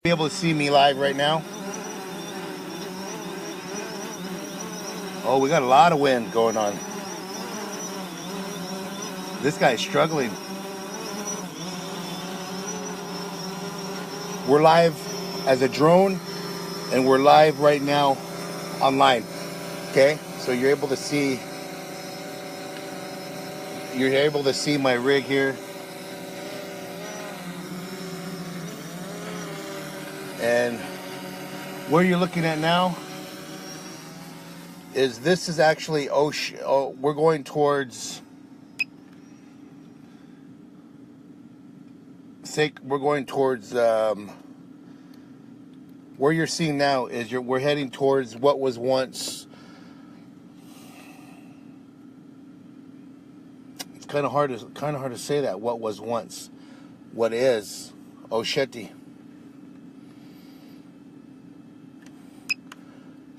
Be able to see me live right now. Oh, we got a lot of wind going on. This guy's struggling. We're live as a drone, and we're live right now online. Okay, so you're able to see my rig here. And where you're looking at now is actually ocean. Oh, we're going towards where you're seeing now is we're heading towards what was once. It's kind of hard to say that. What was once, what is Osheti.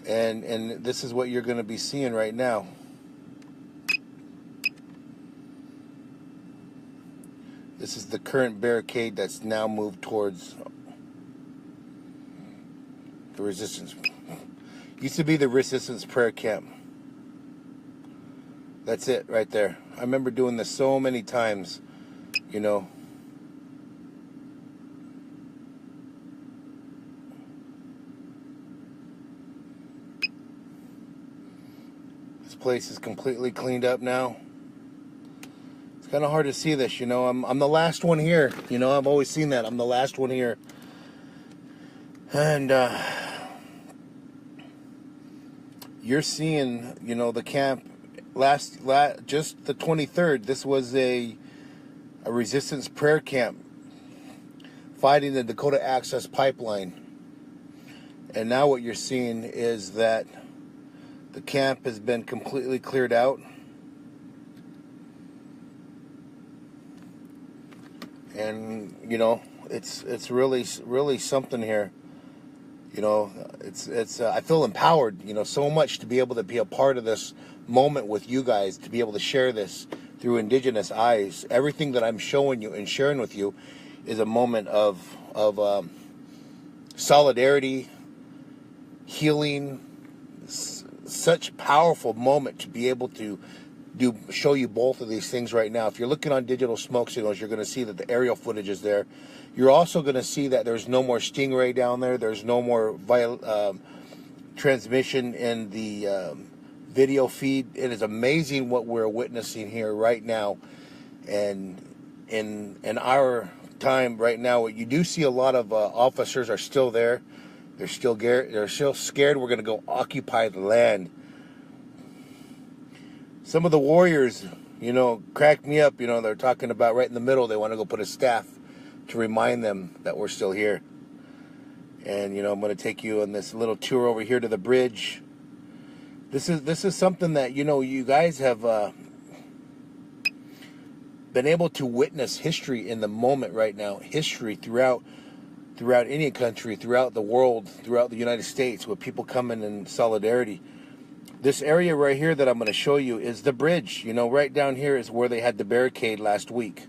And this is what you're going to be seeing right now. This is the current barricade that's now moved towards the resistance. Used to be the resistance prayer camp. That's it right there. I remember doing this so many times, you know. This place is completely cleaned up now. It's kind of hard to see this, you know. I'm the last one here. You know, I've always seen that. I'm the last one here. And you're seeing, you know, the camp just the 23rd. This was a resistance prayer camp fighting the Dakota Access Pipeline. And now what you're seeing is that the camp has been completely cleared out. And, you know, it's really something here. You know, it's I feel empowered, you know, so much to be able to be a part of this moment with you guys, to be able to share this through Indigenous eyes. Everything that I'm showing you and sharing with you is a moment of solidarity, healing. Such powerful moment to be able to show you both of these things right now. If you're looking on digital smoke signals, you're going to see that the aerial footage is there. You're also going to see that there's no more Stingray down there. There's no more transmission in the video feed. It is amazing what we're witnessing here right now. And in our time right now, you do see a lot of officers are still there. They're still scared we're going to go occupy the land. Some of the warriors, you know, crack me up. You know, they're talking about right in the middle, they want to go put a staff to remind them that we're still here. And, you know, I'm going to take you on this little tour over here to the bridge. This is something that, you know, you guys have been able to witness history in the moment right now. History throughout any country, throughout the world, throughout the United States, with people coming in solidarity. This area right here that I'm going to show you is the bridge. You know, right down here is where they had the barricade last week.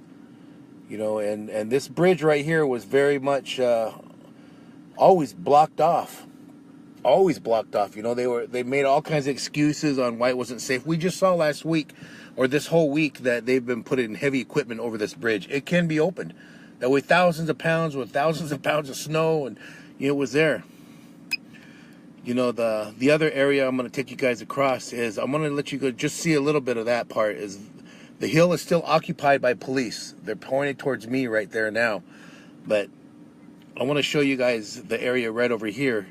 You know, and this bridge right here was very much always blocked off. Always blocked off. You know, they made all kinds of excuses on why it wasn't safe. We just saw last week, or this whole week, that they've been putting heavy equipment over this bridge. It can be opened. That weighed thousands of pounds with thousands of pounds of snow, and you know, it was there. You know, the other area I'm going to take you guys across is, I'm going to let you go just see a little bit of that part. Is the hill is still occupied by police. They're pointed towards me right there now. But I want to show you guys the area right over here,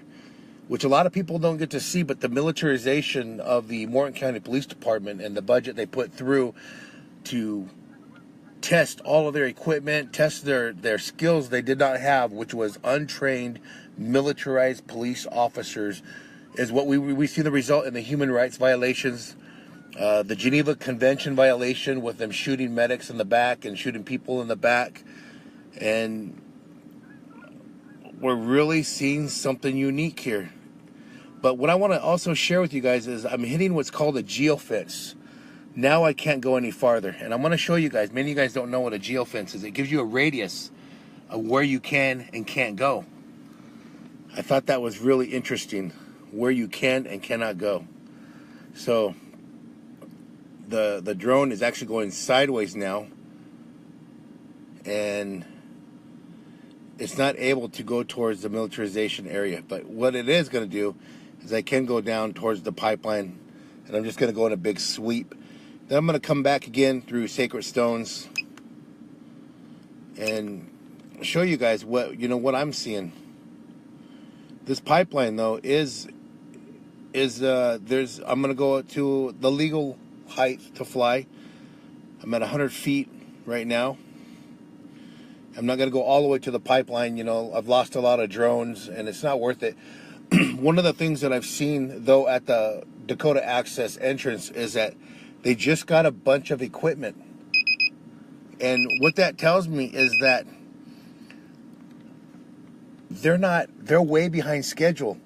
which a lot of people don't get to see, but the militarization of the Morton County Police Department and the budget they put through to test all of their equipment, test their skills they did not have, which was untrained, militarized police officers, is what we see the result in the human rights violations, the Geneva Convention violation with them shooting medics in the back and shooting people in the back. And we're really seeing something unique here. But what I want to also share with you guys is I'm hitting what's called a geofence. Now I can't go any farther. And I'm going to show you guys. Many of you guys don't know what a geofence is. It gives you a radius of where you can and can't go. I thought that was really interesting, where you can and cannot go. So the drone is actually going sideways now, and it's not able to go towards the militarization area. But what it is going to do is I can go down towards the pipeline, and I'm just going to go in a big sweep. Then I'm going to come back again through Sacred Stones and show you guys what I'm seeing. This pipeline though is I'm going to go to the legal height to fly. I'm at 100 feet right now. I'm not going to go all the way to the pipeline. I've lost a lot of drones, and it's not worth it. One of the things that I've seen, though, at the Dakota Access entrance is that they just got a bunch of equipment. And what that tells me is that they're way behind schedule.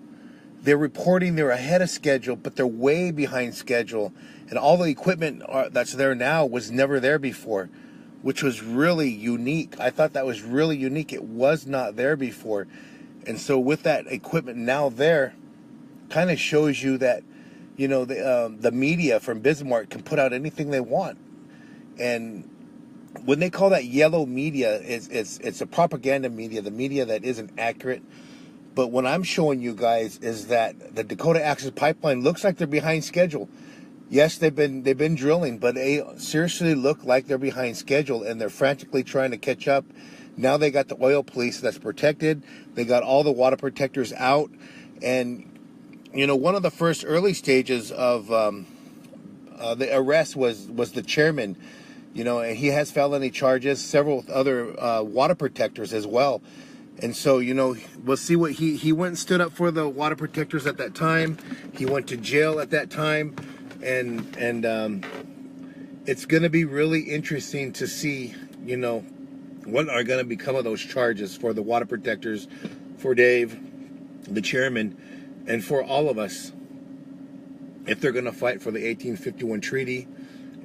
They're reporting they're ahead of schedule, but they're way behind schedule. And all the equipment that's there now was never there before, which was really unique. I thought that was really unique. It was not there before. And so with that equipment now there, kind of shows you that, the media from Bismarck can put out anything they want. And when they call that yellow media, it's a propaganda media, the media that isn't accurate. But what I'm showing you guys is that the Dakota Access Pipeline looks like they're behind schedule. Yes, they've been drilling, but they seriously look like they're behind schedule, and they're frantically trying to catch up. Now they got the oil police that's protected. They got all the water protectors out. And, one of the first early stages of the arrest was the chairman, and he has felony charges, several other water protectors as well. And so, we'll see what he went and stood up for the water protectors at that time. He went to jail at that time. And it's going to be really interesting to see, what are going to become of those charges for the water protectors, for Dave, the chairman, and for all of us, if they're going to fight for the 1851 treaty.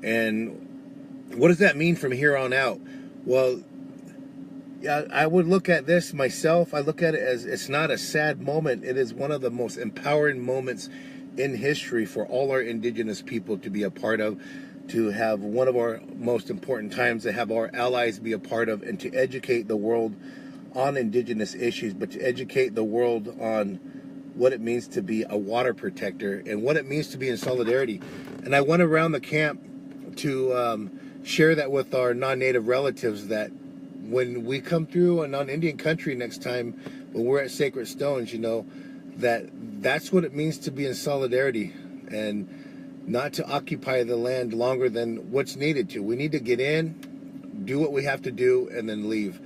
And what does that mean from here on out? Well, yeah, I would look at this myself. I look at it as it's not a sad moment. It is one of the most empowering moments in history for all our indigenous people to be a part of, to have one of our most important times, to have our allies be a part of, and to educate the world on indigenous issues, but to educate the world on what it means to be a water protector and what it means to be in solidarity. And I went around the camp to share that with our non-native relatives, that when we come through a non-Indian country next time, when we're at Sacred Stones, that's what it means to be in solidarity, and not to occupy the land longer than what's needed to. We need to get in, do what we have to do, and then leave.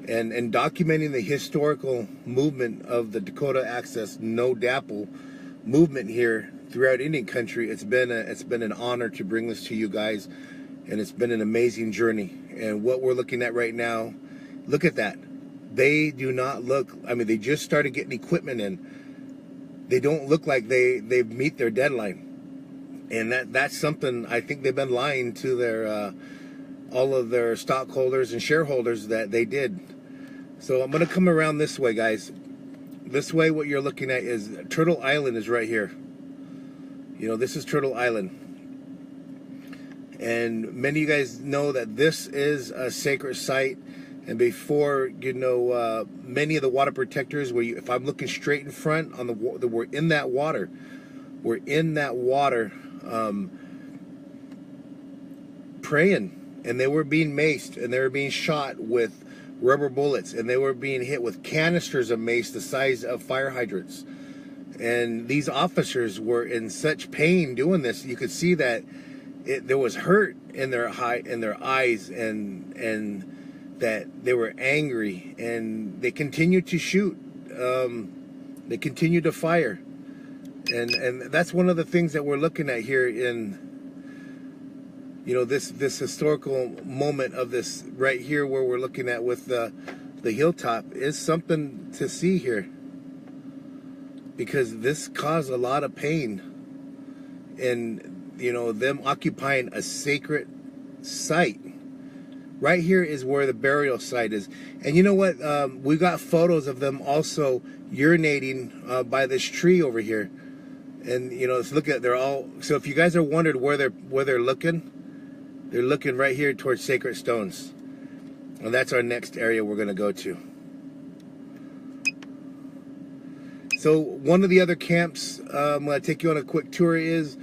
And documenting the historical movement of the Dakota Access No DAPL movement here throughout Indian country, it's been an honor to bring this to you guys, and it's been an amazing journey. And what we're looking at right now, look at that. They do not look, they just started getting equipment in. They don't look like they meet their deadline. And that's something I think they've been lying to their all of their stockholders and shareholders that they did. So I'm going to come around this way, guys. This way, what you're looking at is Turtle Island is right here. This is Turtle Island. And many of you guys know that this is a sacred site. And before, many of the water protectors, if I'm looking straight in front on we're in that water. We're in that water praying. And they were being maced, and they were being shot with rubber bullets, and they were being hit with canisters of mace the size of fire hydrants. And these officers were in such pain doing this. You could see that there was hurt in their eyes, and that they were angry, and they continued to shoot. They continued to fire, and that's one of the things that we're looking at here in this historical moment of this right here, where we're looking at with the hilltop, is something to see here, because this caused a lot of pain, and them occupying a sacred site Right here is where the burial site is. And you know what? We got photos of them also urinating by this tree over here. And you know, let's look at, they're all, so if you guys are wondered where they're looking right here towards Sacred Stones. And that's our next area we're gonna go to. So one of the other camps I'm gonna take you on a quick tour is